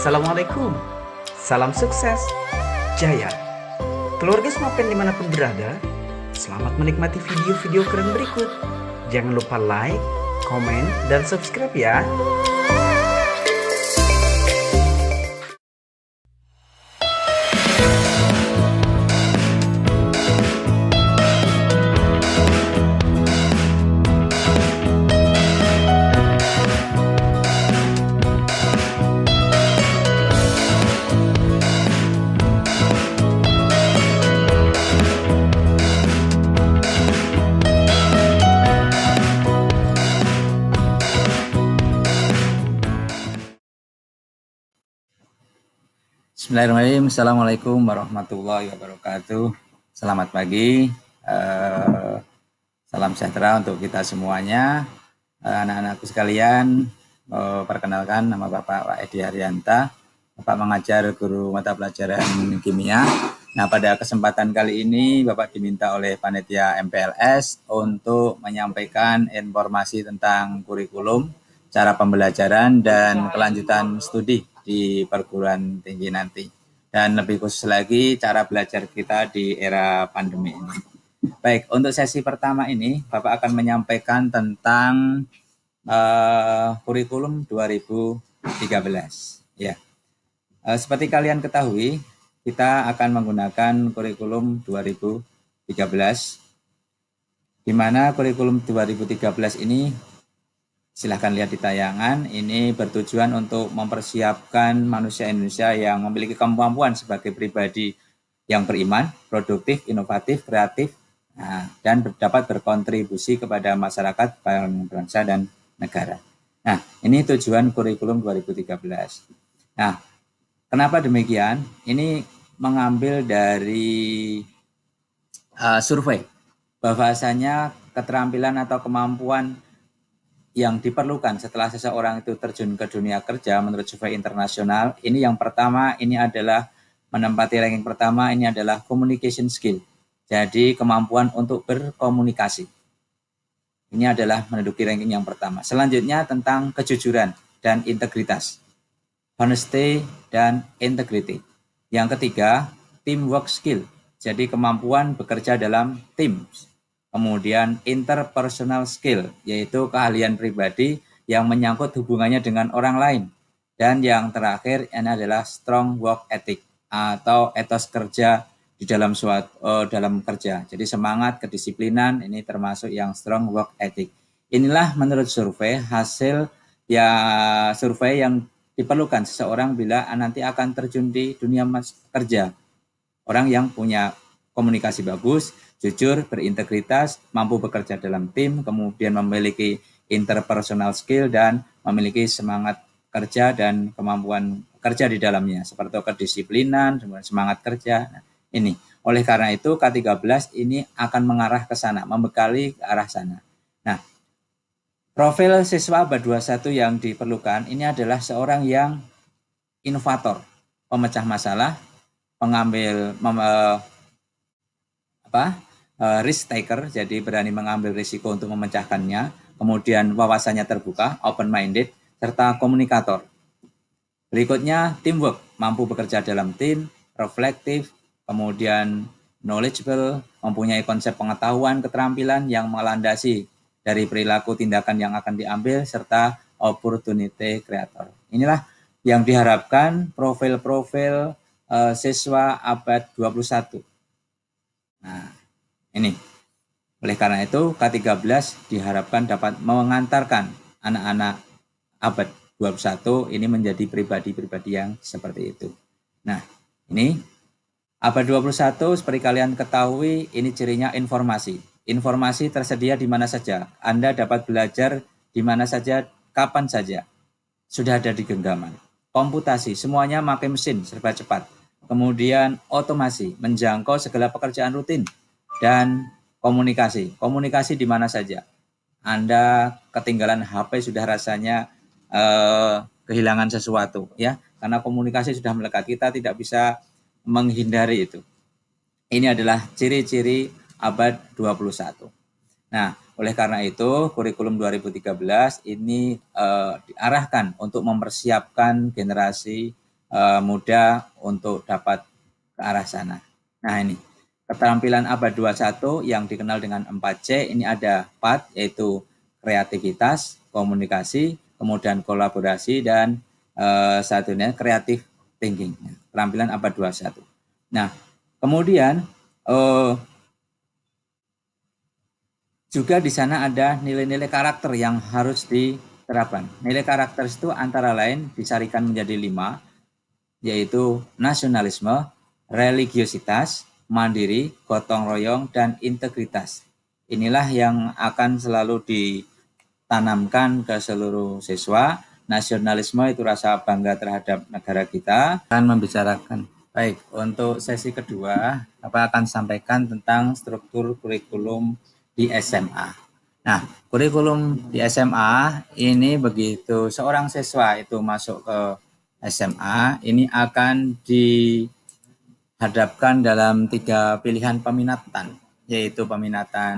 Assalamualaikum, salam sukses, jaya. Keluarga Smapen dimanapun berada, selamat menikmati video-video keren berikut. Jangan lupa like, komen, dan subscribe ya. Bismillahirrahmanirrahim. Assalamualaikum warahmatullahi wabarakatuh. Selamat pagi. Salam sejahtera untuk kita semuanya. Anak-anakku sekalian, perkenalkan nama Pak Edi Haryanta. Bapak mengajar guru mata pelajaran kimia. Nah, pada kesempatan kali ini Bapak diminta oleh panitia MPLS untuk menyampaikan informasi tentang kurikulum, cara pembelajaran, dan kelanjutan studi di perguruan tinggi nanti. Dan lebih khusus lagi cara belajar kita di era pandemi ini. Baik, untuk sesi pertama ini Bapak akan menyampaikan tentang kurikulum 2013. Ya, seperti kalian ketahui, kita akan menggunakan kurikulum 2013, di mana kurikulum 2013 ini, silahkan lihat di tayangan, ini bertujuan untuk mempersiapkan manusia Indonesia yang memiliki kemampuan sebagai pribadi yang beriman, produktif, inovatif, kreatif, dan dapat berkontribusi kepada masyarakat, bangsa, dan negara. Nah, ini tujuan kurikulum 2013. Nah, kenapa demikian? Ini mengambil dari survei, bahwasanya keterampilan atau kemampuan yang diperlukan setelah seseorang itu terjun ke dunia kerja menurut survei internasional, ini yang pertama, ini adalah menempati ranking pertama, ini adalah communication skill. Jadi kemampuan untuk berkomunikasi. Ini adalah menduduki ranking yang pertama. Selanjutnya tentang kejujuran dan integritas. Honesty dan integrity. Yang ketiga, teamwork skill. Jadi kemampuan bekerja dalam tim. Kemudian interpersonal skill, yaitu keahlian pribadi yang menyangkut hubungannya dengan orang lain. Dan yang terakhir ini adalah strong work ethic atau etos kerja di dalam dalam kerja. Jadi semangat, kedisiplinan ini termasuk yang strong work ethic. Inilah menurut survei hasil survei yang diperlukan seseorang bila nanti akan terjun di dunia kerja. Orang yang punya komunikasi bagus, jujur, berintegritas, mampu bekerja dalam tim, kemudian memiliki interpersonal skill, dan memiliki semangat kerja dan kemampuan kerja di dalamnya, seperti kedisiplinan, semangat kerja. Nah, ini. Oleh karena itu, K13 ini akan mengarah ke sana, membekali ke arah sana. Nah, profil siswa abad 21 yang diperlukan ini adalah seorang yang inovator, pemecah masalah, risk taker, jadi berani mengambil risiko untuk memecahkannya, kemudian wawasannya terbuka, open minded, serta komunikator. Berikutnya teamwork, mampu bekerja dalam tim, reflektif, kemudian knowledgeable, mempunyai konsep pengetahuan, keterampilan yang melandasi dari perilaku tindakan yang akan diambil, serta opportunity creator. Inilah yang diharapkan profil-profil siswa abad 21. Nah, ini. Oleh karena itu, K13 diharapkan dapat mengantarkan anak-anak abad 21 ini menjadi pribadi-pribadi yang seperti itu. Nah, ini abad 21 seperti kalian ketahui, ini cirinya informasi. Informasi tersedia di mana saja. Anda dapat belajar di mana saja, kapan saja. Sudah ada di genggaman. Komputasi, semuanya pakai mesin, serba cepat. Kemudian otomasi, menjangkau segala pekerjaan rutin, dan komunikasi di mana saja. Anda ketinggalan HP sudah rasanya kehilangan sesuatu, ya, karena komunikasi sudah melekat, kita tidak bisa menghindari itu. Ini adalah ciri-ciri abad 21. Nah, oleh karena itu, kurikulum 2013 ini diarahkan untuk mempersiapkan generasi mudah untuk dapat ke arah sana. Nah ini, keterampilan abad 21 yang dikenal dengan 4C, ini ada 4, yaitu kreativitas, komunikasi, kemudian kolaborasi, dan satunya kreatif thinking. Keterampilan abad 21. Nah, kemudian juga di sana ada nilai-nilai karakter yang harus diterapkan. Nilai karakter itu antara lain disarikan menjadi 5, yaitu nasionalisme, religiositas, mandiri, gotong royong, dan integritas. Inilah yang akan selalu ditanamkan ke seluruh siswa. Nasionalisme itu rasa bangga terhadap negara kita. Akan membicarakan. Baik, untuk sesi kedua, Bapak akan sampaikan tentang struktur kurikulum di SMA. Nah, kurikulum di SMA ini begitu seorang siswa itu masuk ke SMA, ini akan dihadapkan dalam 3 pilihan peminatan, yaitu peminatan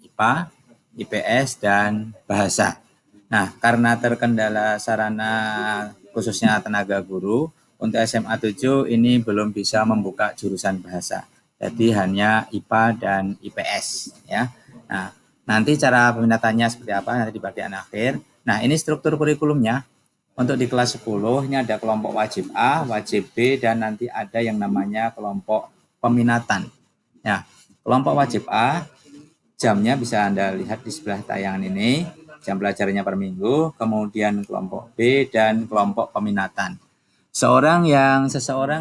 IPA, IPS, dan bahasa. Nah, karena terkendala sarana khususnya tenaga guru, untuk SMA 7 ini belum bisa membuka jurusan bahasa. Jadi hanya IPA dan IPS ya. Nah, nanti cara peminatannya seperti apa nanti di bagian akhir. Nah, ini struktur kurikulumnya. Untuk di kelas 10 ini ada kelompok wajib A, wajib B, dan nanti ada yang namanya kelompok peminatan. Ya, kelompok wajib A jamnya bisa Anda lihat di sebelah tayangan ini, jam belajarnya per minggu, kemudian kelompok B dan kelompok peminatan. Seseorang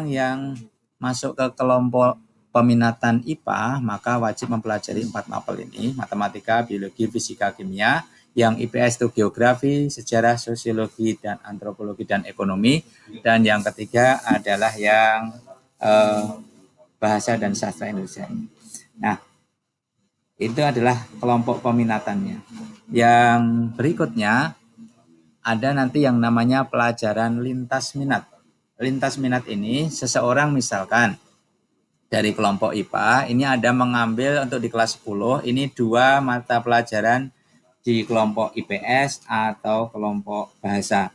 yang masuk ke kelompok peminatan IPA, maka wajib mempelajari 4 mapel ini, matematika, biologi, fisika, kimia. Yang IPS itu geografi, sejarah, sosiologi, dan antropologi, dan ekonomi. Dan yang ketiga adalah yang bahasa dan sastra Indonesia. Nah, itu adalah kelompok peminatannya. Yang berikutnya ada nanti yang namanya pelajaran lintas minat. Lintas minat ini seseorang misalkan dari kelompok IPA, ini ada mengambil untuk di kelas 10, ini 2 mata pelajaran di kelompok IPS atau kelompok bahasa.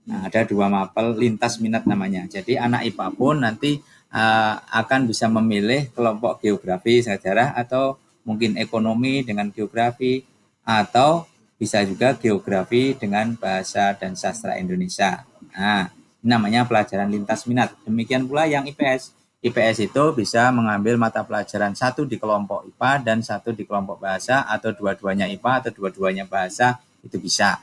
Nah, ada 2 mapel lintas minat namanya. Jadi anak IPA pun nanti akan bisa memilih kelompok geografi, sejarah, atau mungkin ekonomi dengan geografi, atau bisa juga geografi dengan bahasa dan sastra Indonesia. Nah, ini namanya pelajaran lintas minat. Demikian pula yang IPS. IPS itu bisa mengambil mata pelajaran 1 di kelompok IPA dan 1 di kelompok bahasa, atau dua-duanya IPA atau dua-duanya bahasa, itu bisa.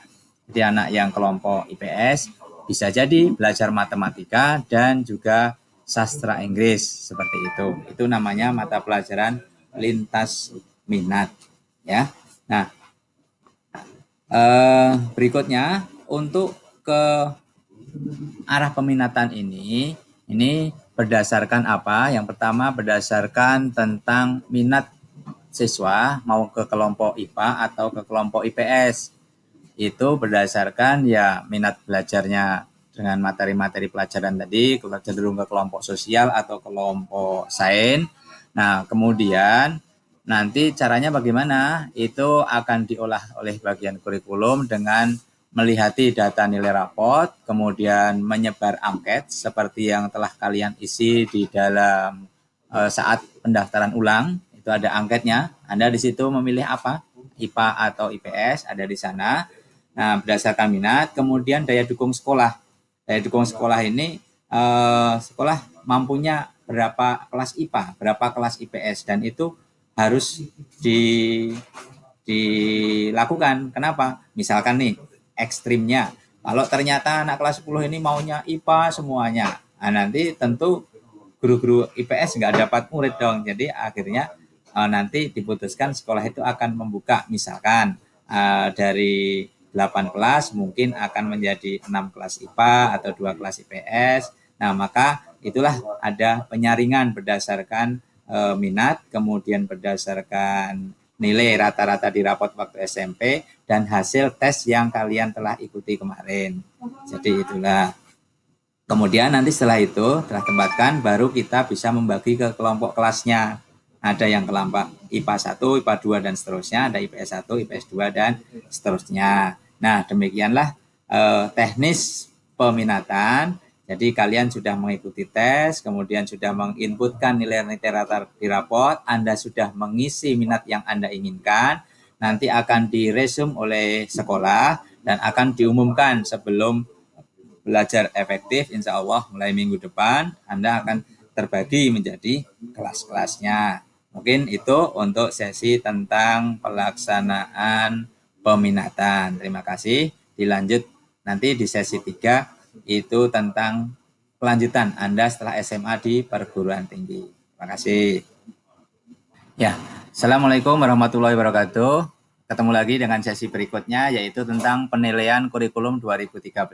Jadi anak yang kelompok IPS bisa jadi belajar matematika dan juga sastra Inggris, seperti itu. Itu namanya mata pelajaran lintas minat ya. Nah, berikutnya untuk ke arah peminatan ini berdasarkan apa? Yang pertama berdasarkan tentang minat siswa mau ke kelompok IPA atau ke kelompok IPS. Itu berdasarkan ya minat belajarnya dengan materi-materi pelajaran tadi, cenderung ke kelompok sosial atau kelompok sains. Nah, kemudian nanti caranya bagaimana? Itu akan diolah oleh bagian kurikulum dengan melihati data nilai raport, kemudian menyebar angket seperti yang telah kalian isi di dalam saat pendaftaran ulang. Itu ada angketnya. Anda di situ memilih apa? IPA atau IPS ada di sana. Nah, berdasarkan minat, kemudian daya dukung sekolah. Daya dukung sekolah ini sekolah mampunya berapa kelas IPA, berapa kelas IPS, dan itu harus dilakukan. Kenapa? Misalkan nih, ekstrimnya, kalau ternyata anak kelas 10 ini maunya IPA semuanya, nah nanti tentu guru-guru IPS nggak dapat murid dong. Jadi akhirnya nanti diputuskan sekolah itu akan membuka, misalkan dari 8 kelas mungkin akan menjadi 6 kelas IPA atau 2 kelas IPS. Nah, maka itulah ada penyaringan berdasarkan minat, kemudian berdasarkan nilai rata-rata di rapot waktu SMP, dan hasil tes yang kalian telah ikuti kemarin. Jadi itulah. Kemudian nanti setelah itu, telah tempatkan, baru kita bisa membagi ke kelompok kelasnya. Ada yang kelompok IPA 1, IPA 2, dan seterusnya. Ada IPS 1, IPS 2, dan seterusnya. Nah, demikianlah teknis peminatan. Jadi kalian sudah mengikuti tes, kemudian sudah menginputkan nilai-nilai rata di raport, Anda sudah mengisi minat yang Anda inginkan, nanti akan diresum oleh sekolah dan akan diumumkan sebelum belajar efektif. Insya Allah mulai minggu depan Anda akan terbagi menjadi kelas-kelasnya. Mungkin itu untuk sesi tentang pelaksanaan peminatan. Terima kasih. Dilanjut nanti di sesi 3 itu tentang kelanjutan Anda setelah SMA di perguruan tinggi. Terima kasih. Ya, Assalamualaikum warahmatullahi wabarakatuh. Ketemu lagi dengan sesi berikutnya, yaitu tentang penilaian kurikulum 2013.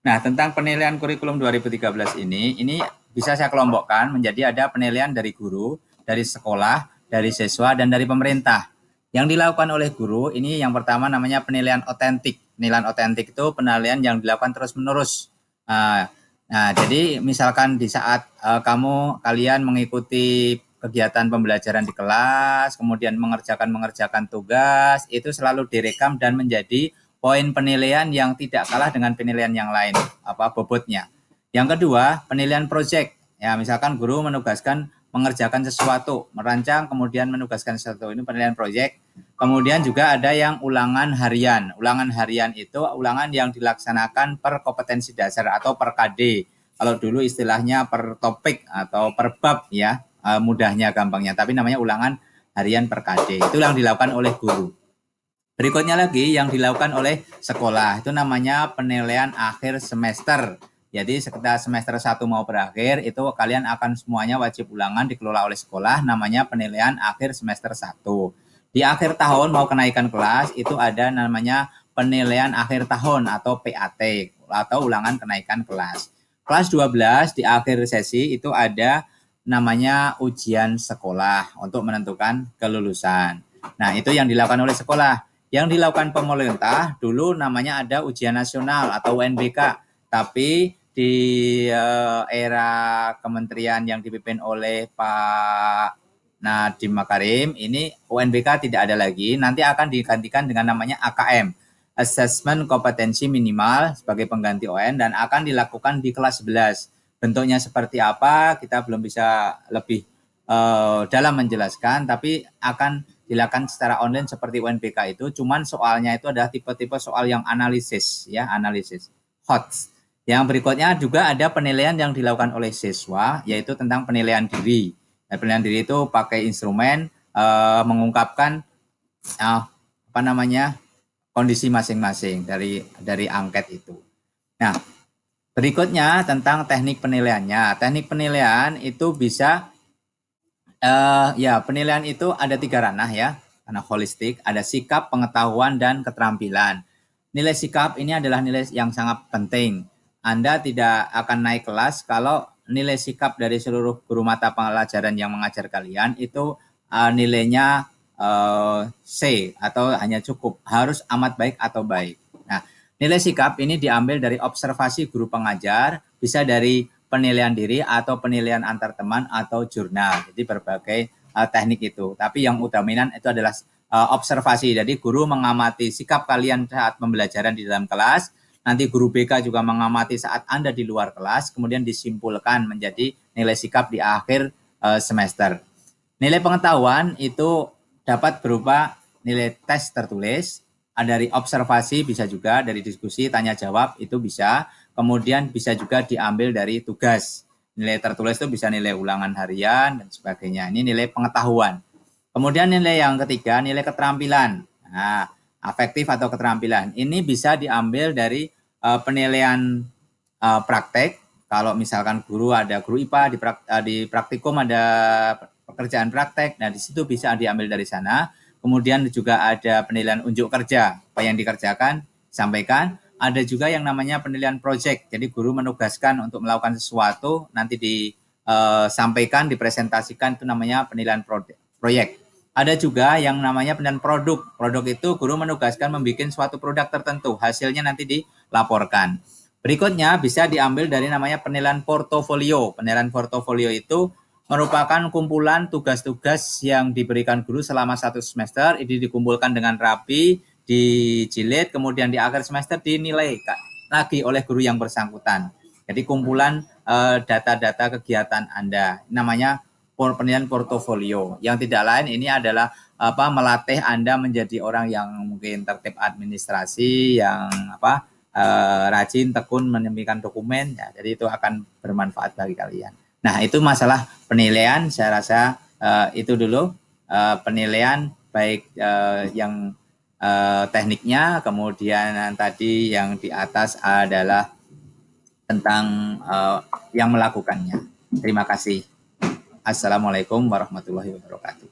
Nah, tentang penilaian kurikulum 2013 ini bisa saya kelompokkan menjadi ada penilaian dari guru, dari sekolah, dari siswa, dan dari pemerintah. Yang dilakukan oleh guru, ini yang pertama namanya penilaian otentik. Penilaian otentik itu penilaian yang dilakukan terus-menerus. Nah, jadi misalkan di saat kalian mengikuti kegiatan pembelajaran di kelas, kemudian mengerjakan tugas, itu selalu direkam dan menjadi poin penilaian yang tidak kalah dengan penilaian yang lain, bobotnya. Yang kedua, penilaian proyek. Ya, misalkan guru menugaskan mengerjakan sesuatu, merancang kemudian menugaskan sesuatu, ini penilaian proyek. Kemudian juga ada yang ulangan harian. Ulangan harian itu ulangan yang dilaksanakan per kompetensi dasar atau per KD. Kalau dulu istilahnya per topik atau per bab ya, mudahnya gampangnya. Tapi namanya ulangan harian per KD. Itu yang dilakukan oleh guru. Berikutnya lagi yang dilakukan oleh sekolah. Itu namanya penilaian akhir semester. Jadi sekitar semester 1 mau berakhir, itu kalian akan semuanya wajib ulangan dikelola oleh sekolah, namanya penilaian akhir semester 1. Di akhir tahun mau kenaikan kelas, itu ada namanya penilaian akhir tahun atau PAT, atau ulangan kenaikan kelas. Kelas 12 di akhir sesi itu ada namanya ujian sekolah untuk menentukan kelulusan. Nah, itu yang dilakukan oleh sekolah. Yang dilakukan pemerintah, dulu namanya ada ujian nasional atau UNBK, tapi di era kementerian yang dipimpin oleh Pak Nadiem Makarim, ini UNBK tidak ada lagi, nanti akan digantikan dengan namanya AKM, Assessment Kompetensi Minimal sebagai pengganti UN, dan akan dilakukan di kelas 11. Bentuknya seperti apa, kita belum bisa lebih dalam menjelaskan, tapi akan dilakukan secara online seperti UNBK itu, cuman soalnya itu adalah tipe-tipe soal yang analisis, ya, analisis, HOTS. Yang berikutnya juga ada penilaian yang dilakukan oleh siswa, yaitu tentang penilaian diri. Nah, penilaian diri itu pakai instrumen mengungkapkan kondisi masing-masing dari angket itu. Nah, berikutnya tentang teknik penilaiannya. Teknik penilaian itu bisa penilaian itu ada 3 ranah ya, karena holistik, ada sikap, pengetahuan, dan keterampilan. Nilai sikap ini adalah nilai yang sangat penting. Anda tidak akan naik kelas kalau nilai sikap dari seluruh guru mata pelajaran yang mengajar kalian itu nilainya C atau hanya cukup, harus amat baik atau baik. Nah, nilai sikap ini diambil dari observasi guru pengajar, bisa dari penilaian diri atau penilaian antar teman atau jurnal. Jadi berbagai teknik itu. Tapi yang dominan itu adalah observasi. Jadi guru mengamati sikap kalian saat pembelajaran di dalam kelas. Nanti guru BK juga mengamati saat Anda di luar kelas, kemudian disimpulkan menjadi nilai sikap di akhir semester. Nilai pengetahuan itu dapat berupa nilai tes tertulis, dari observasi bisa juga, dari diskusi, tanya jawab itu bisa, kemudian bisa juga diambil dari tugas. Nilai tertulis itu bisa nilai ulangan harian dan sebagainya. Ini nilai pengetahuan. Kemudian nilai yang ketiga, nilai keterampilan. Nah, afektif atau keterampilan. Ini bisa diambil dari penilaian praktek. Kalau misalkan guru IPA di praktikum ada pekerjaan praktek, nah di situ bisa diambil dari sana. Kemudian juga ada penilaian unjuk kerja, apa yang dikerjakan, sampaikan. Ada juga yang namanya penilaian proyek. Jadi guru menugaskan untuk melakukan sesuatu, nanti disampaikan, dipresentasikan, itu namanya penilaian proyek. Ada juga yang namanya penilaian produk. Produk itu guru menugaskan membuat suatu produk tertentu, hasilnya nanti dilaporkan. Berikutnya bisa diambil dari namanya penilaian portofolio. Penilaian portofolio itu merupakan kumpulan tugas-tugas yang diberikan guru selama 1 semester, ini dikumpulkan dengan rapi, dijilid, kemudian di akhir semester dinilai lagi oleh guru yang bersangkutan. Jadi kumpulan data-data kegiatan Anda, namanya penilaian portofolio. Yang tidak lain ini adalah melatih Anda menjadi orang yang mungkin tertib administrasi, yang rajin, tekun menyembunyikan dokumen. Ya, jadi itu akan bermanfaat bagi kalian. Nah, itu masalah penilaian. Saya rasa itu dulu penilaian baik yang tekniknya, kemudian tadi yang di atas adalah tentang yang melakukannya. Terima kasih. Assalamualaikum warahmatullahi wabarakatuh.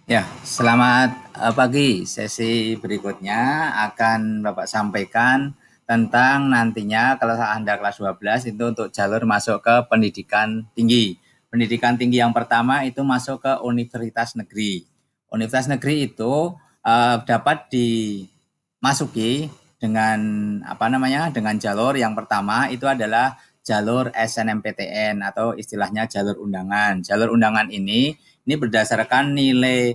Ya, selamat pagi. Sesi berikutnya akan Bapak sampaikan tentang nantinya kalau Anda kelas 12 itu untuk jalur masuk ke pendidikan tinggi. Pendidikan tinggi yang pertama itu masuk ke universitas negeri. Universitas negeri itu dapat dimasuki dengan dengan jalur yang pertama itu adalah jalur SNMPTN atau istilahnya jalur undangan. Jalur undangan ini berdasarkan nilai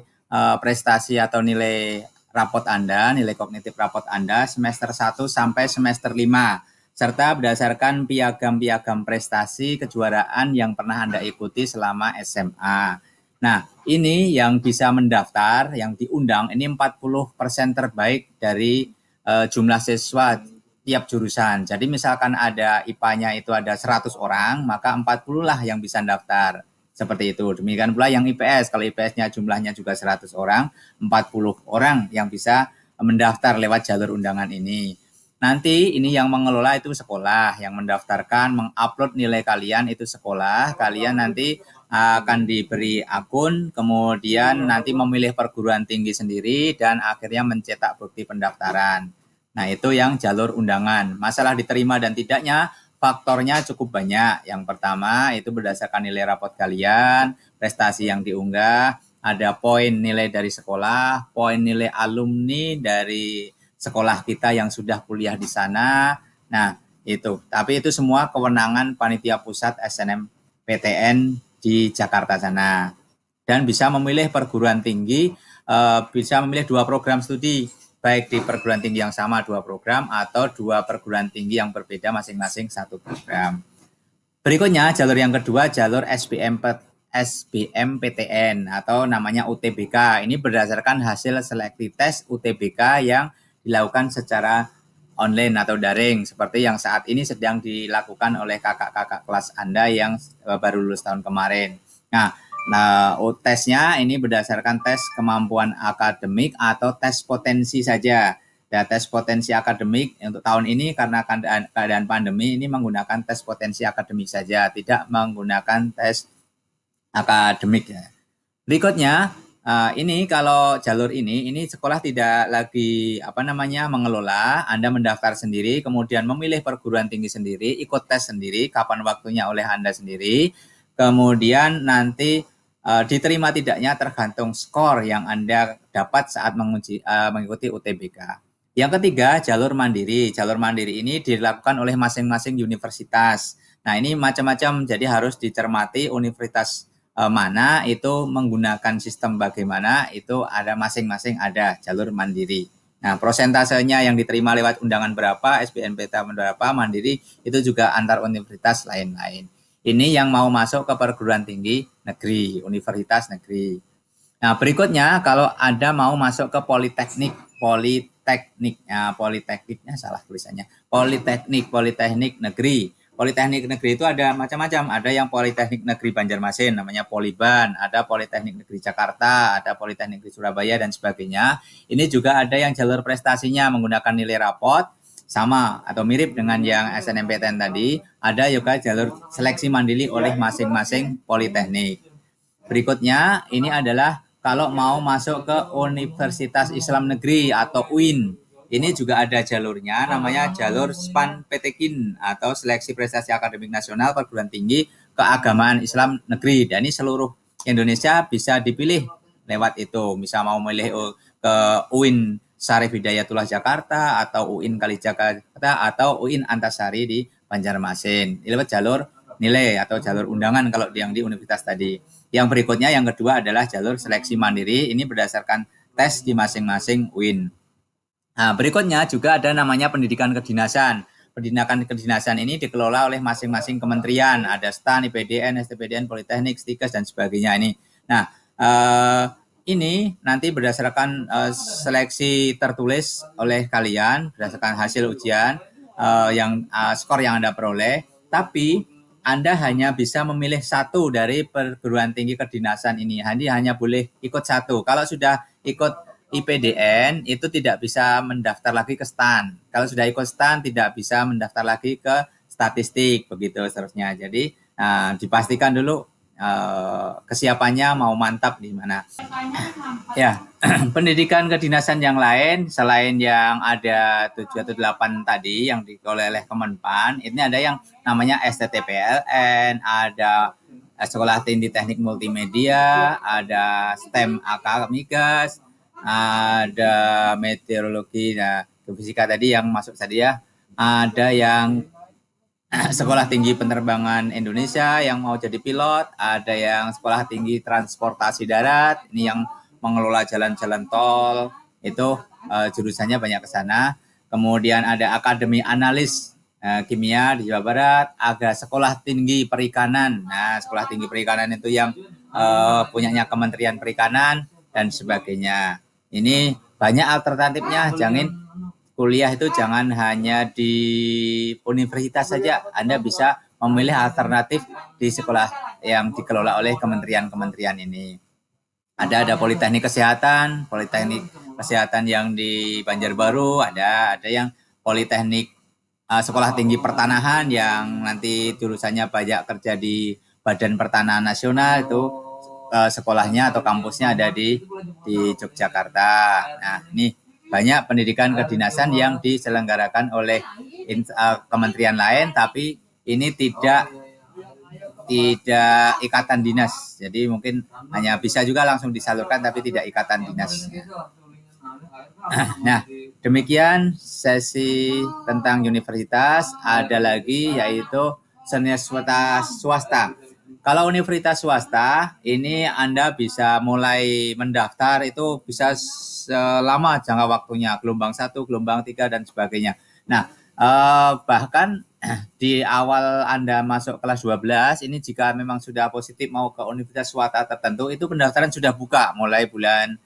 prestasi atau nilai rapot Anda, nilai kognitif rapot Anda semester 1 sampai semester 5 serta berdasarkan piagam-piagam prestasi kejuaraan yang pernah Anda ikuti selama SMA. Nah, ini yang bisa mendaftar, yang diundang, ini 40% terbaik dari jumlah siswa tiap jurusan. Jadi misalkan ada IPA-nya itu ada 100 orang, maka 40 lah yang bisa daftar. Seperti itu. Demikian pula yang IPS, kalau IPS-nya jumlahnya juga 100 orang, 40 orang yang bisa mendaftar lewat jalur undangan ini. Nanti ini yang mengelola itu sekolah, yang mendaftarkan, mengupload nilai kalian itu sekolah, kalian nanti akan diberi akun, kemudian nanti memilih perguruan tinggi sendiri, dan akhirnya mencetak bukti pendaftaran. Nah, itu yang jalur undangan. Masalah diterima dan tidaknya, faktornya cukup banyak. Yang pertama, itu berdasarkan nilai rapot kalian, prestasi yang diunggah, ada poin nilai dari sekolah, poin nilai alumni dari sekolah kita yang sudah kuliah di sana. Nah, itu. Tapi itu semua kewenangan Panitia Pusat SNMPTN di Jakarta sana. Dan bisa memilih perguruan tinggi, bisa memilih 2 program studi, baik di perguruan tinggi yang sama 2 program atau 2 perguruan tinggi yang berbeda masing-masing 1 program. Berikutnya jalur yang kedua, jalur SBMPTN atau namanya UTBK. Ini berdasarkan hasil seleksi tes UTBK yang dilakukan secara online atau daring seperti yang saat ini sedang dilakukan oleh kakak-kakak kelas Anda yang baru lulus tahun kemarin. Nah, tesnya ini berdasarkan tes kemampuan akademik atau tes potensi saja. Dan tes potensi akademik untuk tahun ini karena keadaan pandemi ini menggunakan tes potensi akademik saja, tidak menggunakan tes akademik. Berikutnya, ini kalau jalur ini sekolah tidak lagi mengelola, Anda mendaftar sendiri, kemudian memilih perguruan tinggi sendiri, ikut tes sendiri, kapan waktunya oleh Anda sendiri, kemudian nanti diterima tidaknya tergantung skor yang Anda dapat saat mengikuti UTBK. Yang ketiga, jalur mandiri. Jalur mandiri ini dilakukan oleh masing-masing universitas. Nah, ini macam-macam, jadi harus dicermati universitas mana itu menggunakan sistem bagaimana, itu ada masing-masing ada jalur mandiri. Nah, prosentasenya yang diterima lewat undangan berapa, SBMPTN berapa, mandiri, itu juga antar universitas lain-lain. Ini yang mau masuk ke perguruan tinggi negeri, universitas negeri. Nah, berikutnya kalau Anda mau masuk ke politekniknya salah tulisannya, politeknik negeri. Politeknik negeri itu ada macam-macam, ada yang Politeknik Negeri Banjarmasin namanya Poliban, ada Politeknik Negeri Jakarta, ada Politeknik Negeri Surabaya dan sebagainya. Ini juga ada yang jalur prestasinya menggunakan nilai rapot sama atau mirip dengan yang SNMPTN tadi, ada juga jalur seleksi mandiri oleh masing-masing politeknik. Berikutnya ini adalah kalau mau masuk ke Universitas Islam Negeri atau UIN. Ini juga ada jalurnya, namanya jalur SPAN PTKIN atau Seleksi Prestasi Akademik Nasional Perguruan Tinggi Keagamaan Islam Negeri. Dan ini seluruh Indonesia bisa dipilih lewat itu. Misal mau memilih ke UIN Syarif Hidayatullah Jakarta atau UIN Kalijakarta atau UIN Antasari di Banjarmasin. Ini lewat jalur nilai atau jalur undangan kalau yang di universitas tadi. Yang berikutnya yang kedua adalah jalur seleksi mandiri. Ini berdasarkan tes di masing-masing UIN. Nah, berikutnya juga ada namanya pendidikan kedinasan. kedinasan ini dikelola oleh masing-masing kementerian, ada STAN, IPDN, STPDN, Politeknik, Stikes dan sebagainya ini. Nah, ini nanti berdasarkan seleksi tertulis oleh kalian berdasarkan hasil ujian skor yang Anda peroleh, tapi Anda hanya bisa memilih satu dari perguruan tinggi kedinasan ini. Hanya boleh ikut satu. Kalau sudah ikut IPDN itu tidak bisa mendaftar lagi ke STAN. Kalau sudah ikut STAN tidak bisa mendaftar lagi ke statistik, begitu seterusnya. Jadi dipastikan dulu kesiapannya mau mantap di mana. Ya, pendidikan kedinasan yang lain selain yang ada 7 atau 8 tadi yang dikelola oleh Kemenpan, ini ada yang namanya STTPLN, ada Sekolah Tinggi Teknik Multimedia, ada STEM AK Migas, ada meteorologi, fisika tadi yang masuk tadi ya, ada yang Sekolah Tinggi Penerbangan Indonesia yang mau jadi pilot, ada yang Sekolah Tinggi Transportasi Darat, ini yang mengelola jalan-jalan tol, itu jurusannya banyak ke sana. Kemudian ada Akademi Analis Kimia di Jawa Barat, ada Sekolah Tinggi Perikanan. Nah, Sekolah Tinggi Perikanan itu yang punyanya Kementerian Perikanan dan sebagainya. Ini banyak alternatifnya, kuliah itu jangan hanya di universitas saja. Anda bisa memilih alternatif di sekolah yang dikelola oleh kementerian-kementerian ini. Ada Politeknik Kesehatan yang di Banjarbaru, ada yang Politeknik Sekolah Tinggi Pertanahan yang nanti jurusannya banyak kerja di Badan Pertanahan Nasional, itu sekolahnya atau kampusnya ada di Yogyakarta. Nah, ini banyak pendidikan kedinasan yang diselenggarakan oleh kementerian lain, tapi ini tidak ikatan dinas. Jadi mungkin hanya bisa juga langsung disalurkan, tapi tidak ikatan dinas. Nah, demikian sesi tentang universitas. Ada lagi yaitu universitas swasta. Kalau universitas swasta, ini Anda bisa mulai mendaftar itu bisa selama jangka waktunya, gelombang 1, gelombang 3, dan sebagainya. Nah, bahkan di awal Anda masuk kelas 12, ini jika memang sudah positif mau ke universitas swasta tertentu, itu pendaftaran sudah buka mulai bulan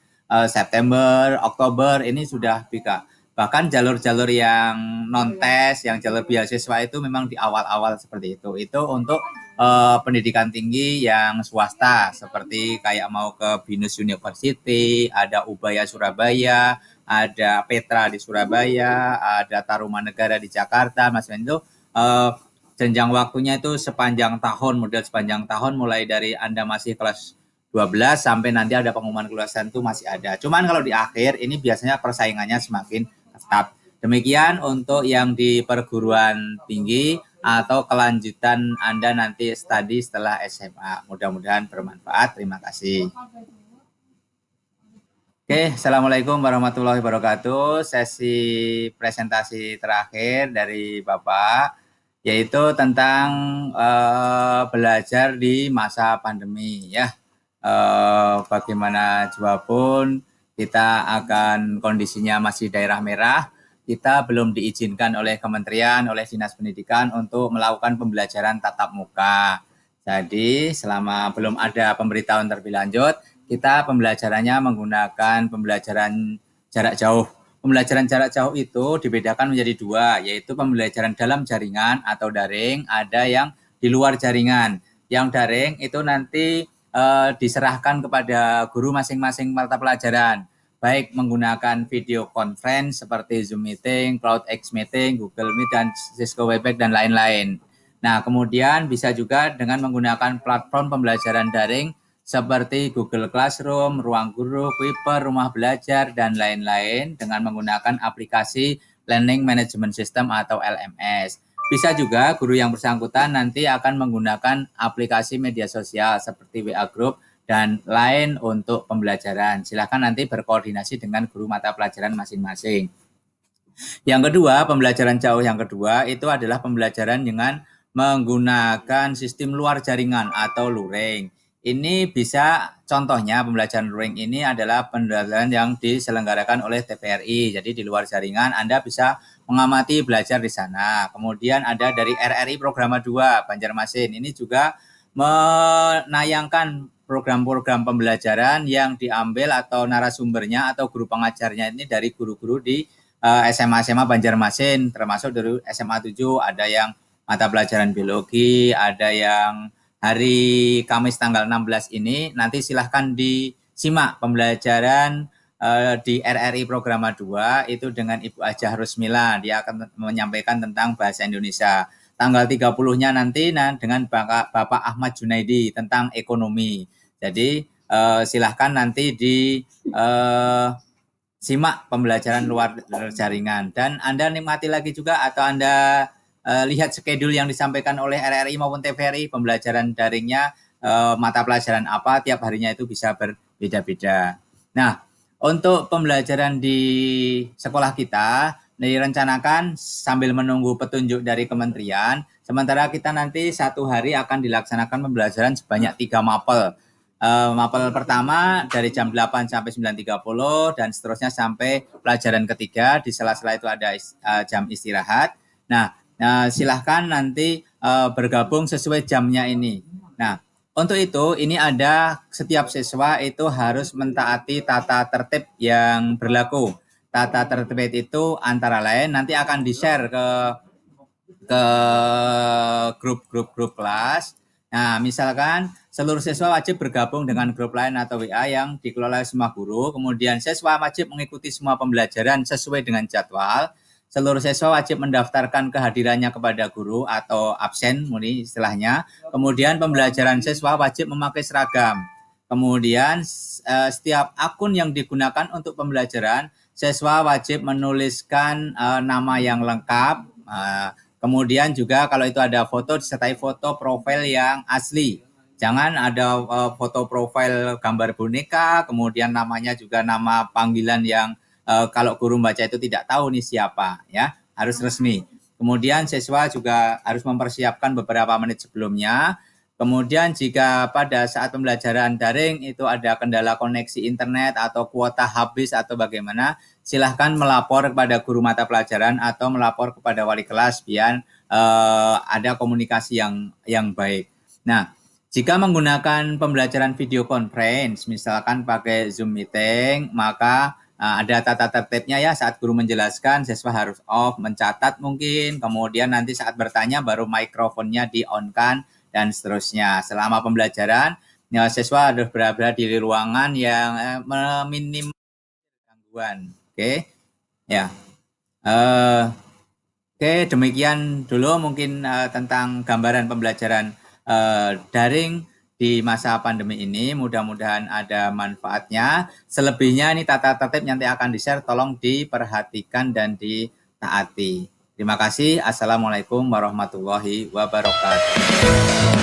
September, Oktober, ini sudah buka. Bahkan jalur-jalur yang non-tes, yang jalur beasiswa itu memang di awal-awal seperti itu. Itu untuk pendidikan tinggi yang swasta, seperti kayak mau ke BINUS University, ada Ubaya Surabaya, ada Petra di Surabaya, ada Tarumanegara di Jakarta, macam itu. Jenjang waktunya itu sepanjang tahun, model sepanjang tahun, mulai dari Anda masih kelas 12 sampai nanti ada pengumuman kelulusan itu masih ada. Cuman kalau di akhir ini biasanya persaingannya semakin ketat. Demikian untuk yang di perguruan tinggi atau kelanjutan Anda nanti studi setelah SMA. Mudah-mudahan bermanfaat. Terima kasih. Oke, Assalamualaikum warahmatullahi wabarakatuh. Sesi presentasi terakhir dari Bapak, yaitu tentang belajar di masa pandemi ya. Bagaimana juga pun kita akan kondisinya masih daerah merah, kita belum diizinkan oleh kementerian, oleh Dinas Pendidikan untuk melakukan pembelajaran tatap muka. Jadi selama belum ada pemberitahuan terlebih lanjut, kita pembelajarannya menggunakan pembelajaran jarak jauh. Pembelajaran jarak jauh itu dibedakan menjadi dua, yaitu pembelajaran dalam jaringan atau daring, ada yang di luar jaringan. Yang daring itu nanti diserahkan kepada guru masing-masing mata pelajaran, baik menggunakan video conference seperti Zoom Meeting, CloudX Meeting, Google Meet, dan Cisco Webex, dan lain-lain. Nah, kemudian bisa juga dengan menggunakan platform pembelajaran daring seperti Google Classroom, Ruang Guru, Kuiper, Rumah Belajar, dan lain-lain dengan menggunakan aplikasi Learning Management System atau LMS. Bisa juga guru yang bersangkutan nanti akan menggunakan aplikasi media sosial seperti WA Group dan lain untuk pembelajaran. Silakan nanti berkoordinasi dengan guru mata pelajaran masing-masing. Yang kedua, pembelajaran jauh yang kedua itu adalah pembelajaran dengan menggunakan sistem luar jaringan atau luring. Ini bisa contohnya pembelajaran luring ini adalah pembelajaran yang diselenggarakan oleh TVRI. Jadi di luar jaringan Anda bisa mengamati belajar di sana. Kemudian ada dari RRI Programa 2 Banjarmasin. Ini juga menayangkan program-program pembelajaran yang diambil atau narasumbernya atau guru pengajarnya ini dari guru-guru di SMA-SMA Banjarmasin, termasuk dari SMA 7 ada yang mata pelajaran biologi, ada yang hari Kamis tanggal 16 ini. Nanti silahkan disimak pembelajaran di RRI Programa 2 itu dengan Ibu Ajah Rusmila. Dia akan menyampaikan tentang bahasa Indonesia. Tanggal 30-nya nanti dengan Bapak Ahmad Junaidi tentang ekonomi. Jadi silahkan nanti simak pembelajaran luar jaringan. Dan Anda nikmati lagi juga atau Anda lihat schedule yang disampaikan oleh RRI maupun TVRI, pembelajaran daringnya, mata pelajaran apa, tiap harinya itu bisa berbeda-beda. Nah, untuk pembelajaran di sekolah kita, direncanakan sambil menunggu petunjuk dari kementerian, sementara kita nanti satu hari akan dilaksanakan pembelajaran sebanyak 3 mapel. Mapel pertama dari jam 8 sampai 9.30 dan seterusnya sampai pelajaran ketiga. Di sela-sela itu ada jam istirahat. Nah, silahkan nanti bergabung sesuai jamnya ini. Nah, untuk itu ini ada setiap siswa itu harus mentaati tata tertib yang berlaku. Tata tertib itu antara lain nanti akan di-share ke grup kelas. Nah, misalkan seluruh siswa wajib bergabung dengan grup lain atau WA yang dikelola semua guru. Kemudian siswa wajib mengikuti semua pembelajaran sesuai dengan jadwal. Seluruh siswa wajib mendaftarkan kehadirannya kepada guru atau absen, ini istilahnya. Kemudian pembelajaran siswa wajib memakai seragam. Kemudian setiap akun yang digunakan untuk pembelajaran, siswa wajib menuliskan nama yang lengkap. Kemudian juga kalau itu ada foto, disertai foto profil yang asli. Jangan ada foto profil gambar boneka, kemudian namanya juga nama panggilan yang kalau guru membaca itu tidak tahu nih siapa, ya, harus resmi. Kemudian siswa juga harus mempersiapkan beberapa menit sebelumnya. Kemudian jika pada saat pembelajaran daring itu ada kendala koneksi internet atau kuota habis atau bagaimana, silahkan melapor kepada guru mata pelajaran atau melapor kepada wali kelas biar ada komunikasi yang baik. Nah, jika menggunakan pembelajaran video conference, misalkan pakai Zoom meeting, maka ada tata tertibnya ya. Saat guru menjelaskan, siswa harus off, mencatat mungkin, kemudian nanti saat bertanya baru mikrofonnya di-on-kan, dan seterusnya. Selama pembelajaran, siswa harus berada di ruangan yang meminim gangguan. Oke, ya. Oke, demikian dulu mungkin tentang gambaran pembelajaran daring di masa pandemi ini. Mudah-mudahan ada manfaatnya. Selebihnya ini tata tertib nanti akan di-share, tolong diperhatikan dan ditaati. Terima kasih. Assalamualaikum warahmatullahi wabarakatuh.